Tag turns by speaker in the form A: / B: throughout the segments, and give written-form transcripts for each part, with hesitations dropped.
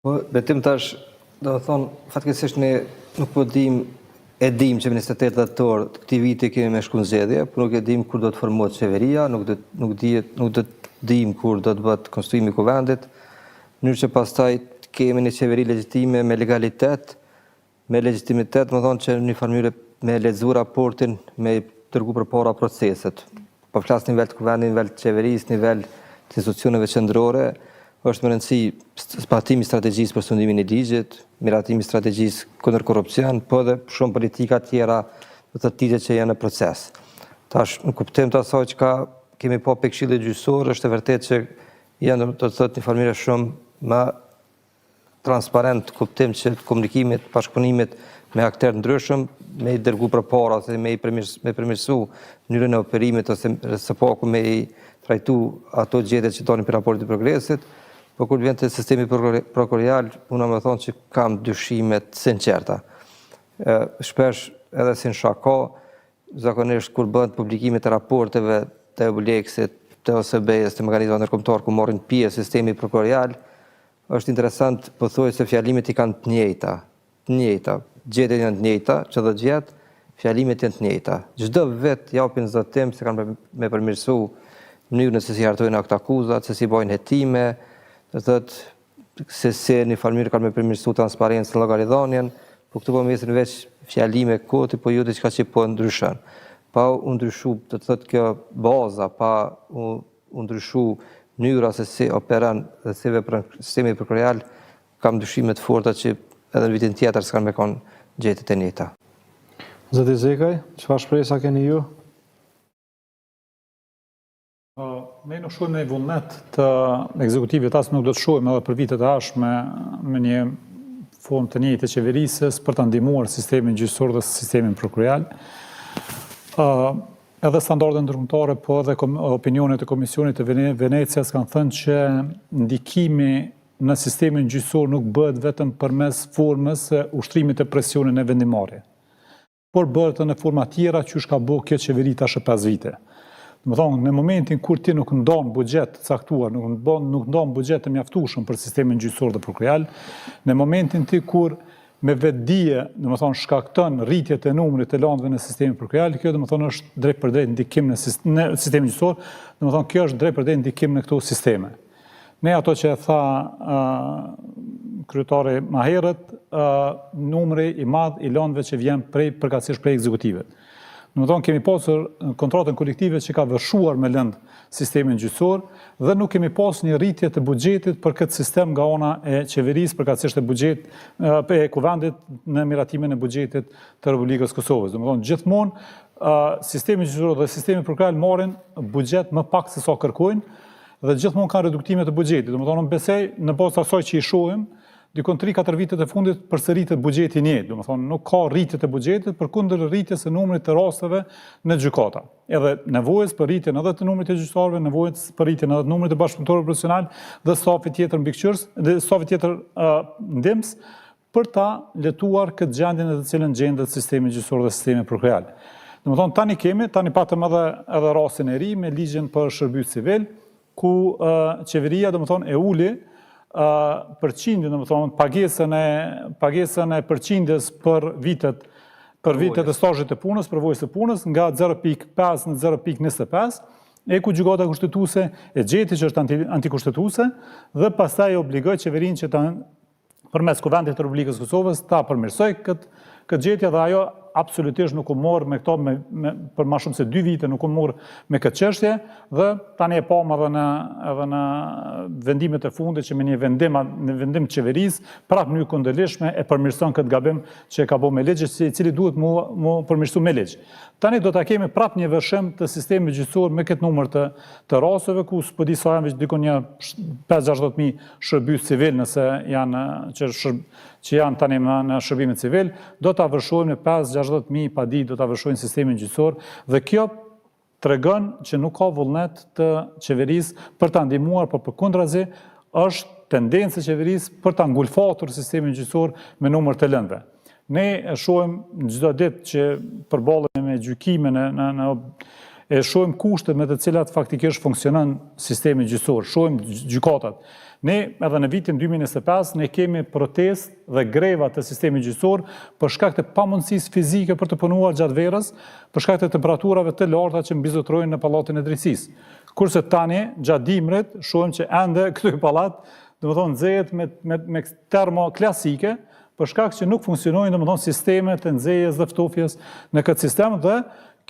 A: Po, betim tash, do të thonë, fatkeqësisht ne nuk po dim, e dim që 28 dhjetor të këtij viti kemi me shku në zgjedhje, por nuk e dim kur do të formohet qeveria, nuk do të dim kur do të bëhet konstituimi i kuvendit, në mënyrë që pastaj të kemi një qeveri legjitime me legalitet, me legitimitet, më thonë që në një farë mënyrë me lexuar raportin, me dërgu përpara proceset. Po flas në nivel të kuvendit, nivel të qeverisë, nivel të institucioneve qendrore, është më rëndësi zbatimi i strategjisë për sundimin e ligjit, miratimi i strategjisë kundër korrupsion, po dhe shumë politika tjera të tjera që janë në proces. Tash, në kuptim të asaj që kemi po pe këshillit gjyqësor, është e vërtetë që janë do të thotë një farë shumë më transparent kuptim që komunikimit, bashkëpunimit me aktorë ndryshëm, me i dërgu përpara ose me përmirësu mënyrën e operimit ose së paku me i trajtu ato gjërat që dalin për raportin e progresit. Po kur vjen te sistemi prokurial, unë më thonë që kam dyshime të sinqerta. Shpesh edhe si në shako, zakonisht kur bëhen publikimet e raporteve të EULEX-it, të OSB-s, të mekanizmave ndërkombëtar ku marrin pjesë sistemi prokurial, është interesant pothuajse fjalimet i kanë të njëjta, gjetjet janë të njëjta, çdo gjet, fjalimet janë të njëjta. Çdo vet japin zotim se kanë me përmirësu mënyrën se si hartojnë akt akuzat, se si bojnë hetime, se një farë mënyrë kanë me përmirësu transparencën në llogaridhënien, po këtu po mesin veç fjalime koti, po jo diçka që po ndryshon. Pa u ndryshu, do të thotë kjo baza, pa u ndryshu mënyra se si operon dhe si vepron sistemi prokurial, kam dyshime të forta që edhe në vitin tjetër s'kan me kon gjetjet e njëjta.
B: Zoti Zekaj, çfarë shpresa keni ju?
C: Ne nuk shohim në vullnet të ekzekutivit, as nuk do të shohim edhe për vitet e ardhshme me një formë të njëjtë të qeverisës për ta ndihmuar sistemin gjyqësor dhe sistemin prokurial. Edhe standardet ndërkombëtare, po edhe opinionet e Komisionit të Venecias kanë thënë që ndikimi në sistemin gjyqësor nuk bëhet vetëm përmes formës së ushtrimit të presionin e vendimarrje, por bëhet në forma tjera që ka bërë kjo qeveri tash 5 vite. Më thonë, në momentin kur ti nuk ndon buxhet të caktuar, nuk ndon buxhet të mjaftueshëm për sistemin gjyqësor dhe prokurial, në momentin ti kur me vetdije, domethënë shkakton rritjet e numrit të landëve në sistemin prokurial, kjo domethënë është drejt për drejt ndikim në sistemin gjyqësor, domethënë kjo është drejt për drejt ndikim në këto sisteme. Ne ato që e tha kryetari më herët, numri i madh i landëve që vjen përkatësisht prej ekzekutivit. Domethënë kemi pasur kontratën kolektive që ka vërshuar me lënd sistemin gjyqësor dhe nuk kemi pas një rritje të buxhetit për këtë sistem nga ana e qeverisë, përkatësisht e kuvendit në miratimin e buxhetit të Republikës Kosovës. Domethënë gjithmonë sistemi gjyqësor dhe sistemi prokurial marrin buxhet më pak se sa kërkojnë dhe gjithmonë kanë reduktime të buxhetit. Domethënë unë besoj në bazë të asaj që i shohim, dikon 3-4 vitet e fundit përsëritet buxheti i njëjtë, domethënë nuk ka rritje të buxhetit përkundër rritjes së numrit të rasteve në gjykata. Edhe nevojës për rritjen edhe të numrit të gjyqtarëve, nevojës për rritjen edhe të numrit të bashkëpunëtorëve profesional dhe stafi tjetër mbikëqyrës dhe stafi tjetër ndihmës për ta letuar këtë gjendje në të cilën gjendet sistemi gjyqësor dhe sistemi prokurial. Domethënë tani patëm edhe rastin e ri me ligjin për shërbim civil, ku qeveria domethënë e uli përqindjen, domethënë pagesën e përqindjes për vitet e stazhit të punës, përvojës të punës nga 0.5 në 0.25, ku gjykata kushtetuese e gjeti që është antikushtetuese dhe pastaj obligoi qeverinë që përmes Kuvendit të Republikës Kosovës ta përmirësoj këtë gjetje dhe ajo absolutisht nuk u morë me këto për ma shumë se 2 vite nuk u morë me këtë çështje dhe tani e pam edhe në vendimet e fundit që me një vendim të qeverisë prapë në kundërlishme e përmirëson këtë gabim që e ka bërë me ligj, i cili duhet mu përmirësu me ligj. Tani do ta kemi prapë një vërshim të sistemit gjyqësor me këtë numër të rasteve ku s'po di sa janë dikon një 5-60.000 shërbys civil nëse janë që janë tani në shërbimin civil, do ta vërshojmë në 5-60.000 padi do ta vërshojnë sistemin gjyqësor dhe kjo tregon që nuk ka vullnet të qeverisë për ta ndihmuar, por përkundrazi është tendencë e qeverisë për ta ngulfatur sistemin gjyqësor me numër të lëndëve. Ne e shohim çdo ditë që përballemi me gjykime e shohim kushtet me të cilat faktikisht funksionon sistemi gjyqësor, shohim gjykatat. Ne edhe në vitin 2025 ne kemi protestë dhe greva të sistemit gjyqësor për shkak të pamundësisë fizike për të punuar gjatë verës, për shkak të temperaturave të larta që mbizotrojnë në pallatin e drejtësisë. Kurse tani gjatë dimrit shohim që ende ky pallat, domethënë nxehet me termo klasike, për shkak që nuk funksionojnë domethënë sistemet e nxehjes dhe ftofjes në këtë sistem dhe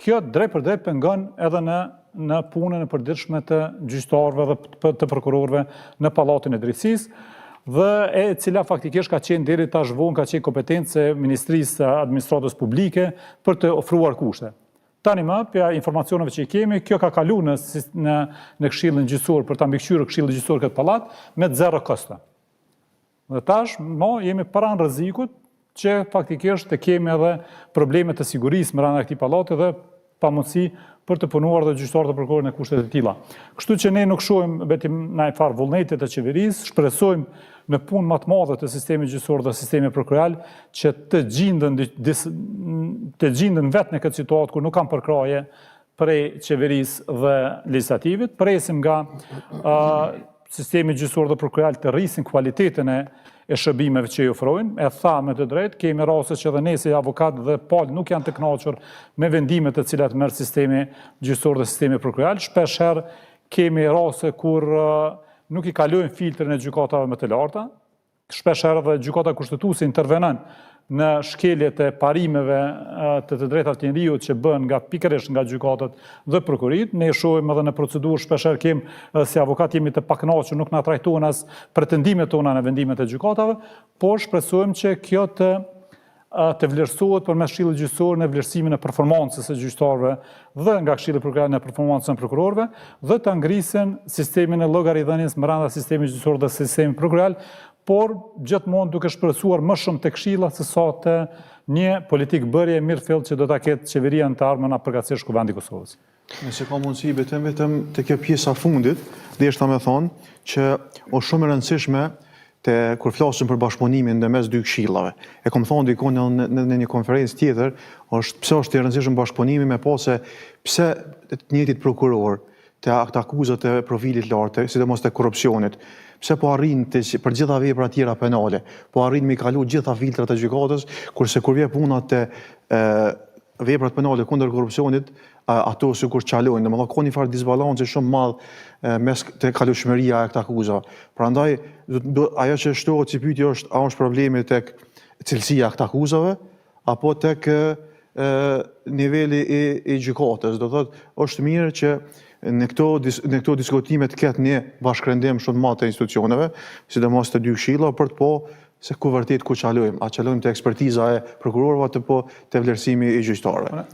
C: kjo drejt për drejt pengon edhe në punën e përditshme të gjyqtarëve dhe të prokurorëve në pallatin e drejtësisë dhe e cila faktikisht ka qenë deri tash vonë ka qenë kompetencë e Ministrisë së Administratës Publike për të ofruar kushte. Tani më, për informacioneve që i kemi, kjo ka kalu në Këshillin Gjyqësor për ta mbikëqyrë Këshillin Gjyqësor këtë pallat me 0 kosto. Dhe tash, jemi pranë rrezikut që faktikisht të kemi edhe probleme të sigurisë brenda këtij pallati dhe pamundësi për të punuar dhe gjyqtarët të prokurorët në kushtet e tilla. Kështu që ne nuk shohim vetëm në një farë vullnete të qeverisë, shpresojmë në punë më të madhe të sistemit gjyqësor dhe sistemit prokural që të gjindën vetë në këtë situatë kur nuk kanë përkraje prej qeverisë dhe legislativit. Presim nga sistemi gjyqësor dhe prokural të rrisin kualitetin e shërbimeve që i ofrojnë, e tha me të drejtë, kemi raste që dhe ne si avokat dhe palë nuk janë të kënaqur me vendimet të cilat merr sistemi gjyqësor dhe sistemi prokural. Shpesh herë kemi raste kur nuk i kalojnë filtrin e gjykatave më të larta. Shpesh herë dhe gjykata kushtetuese intervenon në shkeljet e parimeve të drejtave të njeriut që bën pikërisht nga gjykatat dhe prokurit. Ne shohim edhe në procedurë shpesh herë kemi si avokat jemi të pakënaqur, nuk na trajtojnë as pretendimet tona në vendimet e gjykatave, por shpresojmë që kjo të vlerësohet përmes Këshillit Gjyqësor në vlerësimin e performancës së gjyqtarëve dhe nga Këshilli Prokural në performancën e prokurorëve dhe të ngrisin sistemin e llogaridhënies brenda sistemit gjyqësor dhe sistemit prokural, por gjithmonë duke shpresuar më shumë të këshilla se sa të një politikë bërje mirëfillt që do ta ketë qeveria në të ardhmen përkatësisht Kuvendi i Kosovës.
D: Nëse ka mundësi vetëm të kjo pjesa fundit, deshta me thonë që është shumë e rëndësishme kur flasim për bashkëpunimin ndërmes dy këshillave. E kam thonë diku në një konferencë tjetër, pse është i rëndësishëm bashkëpunimi me pse të njëjtit prokuror të akuzat të profilit lartë, sidomos të korrupsionit, pse po arrin për gjitha vepra tjera penale, po arrin me kalu gjitha filtrat e gjykatës, kurse kur vjen puna te veprat penale kundër korrupsionit, ato sikur çalojnë, domethënë ka një farë disbalanci shumë madh mes te kalueshmëria e këtij akuzave. Prandaj ajo që shtohet si pyetje është a është problemi tek cilësia e këtij akuzave apo tek niveli i gjykatës. Do thotë është mirë që në këto diskutime të ketë një bashkërendim shumë madh të institucioneve, sidomos të dy këshilla për të se ku vërtet ku çalojmë. A çalojmë te ekspertiza e prokurorëve apo te vlerësimi i gjyqtarëve.